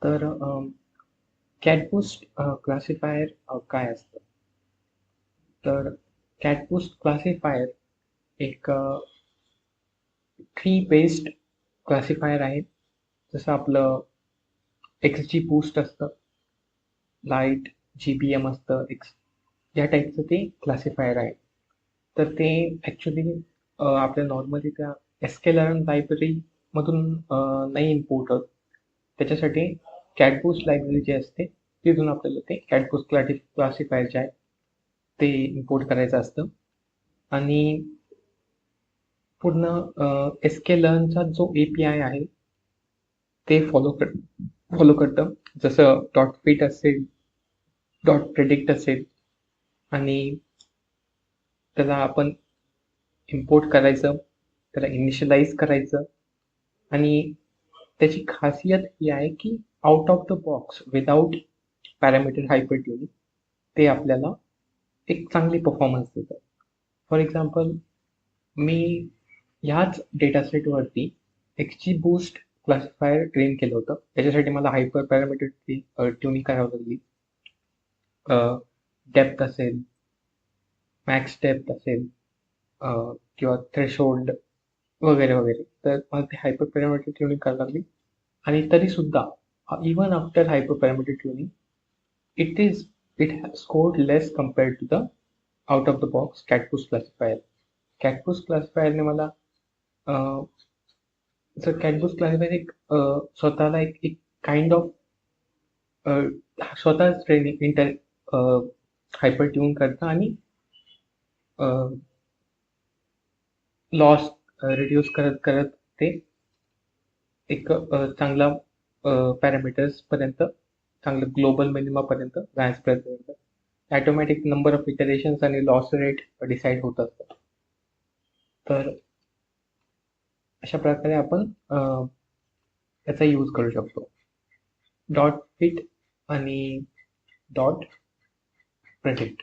तर कॅटबूस्ट क्लासिफायर काय असतं? तर कॅटबूस्ट क्लासिफायर एक ट्री बेस्ड क्लासिफायर आहे. जसं आपलं एक्सजी बूस्ट असतं, लाईट जीबीएम असतं, एक्स या टाईपचं ते क्लासिफायर आहे. तर ते ॲक्च्युली आपल्या नॉर्मली त्या एसकेलर्न लायब्ररीमधून नाही इम्पोर्ट होत. त्याच्यासाठी कॅटबूस्ट लायब्ररी जी असते तिथून आपल्याला ते कॅटबूस्ट क्लासिफायर जे आहे ते इम्पोर्ट करायचं असतं. आणि पूर्ण एसकेलर्नचा जो API आहे ते फॉलो करतं. जसं डॉट फिट असेल, डॉट प्रेडिक्ट असेल, आणि त्याला आपण इम्पोर्ट करायचं, त्याला इनिशियलाइज करायचं. आणि त्याची खासियत ही आहे की out of the box without parameter hyper tuning ते आपल्याला एक चांगली परफॉर्मन्स देतं. फॉर एक्झाम्पल, मी ह्याच डेटासेटवरती एक्सजी बूस्ट क्लासिफायर ट्रेन केलं होतं. त्याच्यासाठी मला हायपर पॅरामीटर ट्युनिंग करावी लागली. डेप्थ असेल, मॅक्स डेप्थ असेल, किंवा थ्रेशोल्ड वगैरे वगैरे. तर मला ते हायपर पॅरामीटर ट्युनिंग करावी लागली. आणि तरीसुद्धा even after hyper parameter tuning it has scored less compared to the out of the box catboost classifier. catboost classifier ने मला सर catboost classifier एक स्वतःला एक एक काइंड ऑफ स्वतःच ट्रेनिंग हायपर ट्यून करतं आणि लॉस रिड्यूस करत करत ते एक चांगला पॅरामीटर्स पर्यंत, चांगलं ग्लोबल मिनिमापर्यंत जाण्याचा प्रयत्न करतात. ॲटोमॅटिक नंबर ऑफ इटरेशन्स आणि लॉस रेट डिसाईड होत असतात. तर अशा प्रकारे आपण याचा यूज करू शकतो. डॉट फिट आणि डॉट प्रेडिक्ट.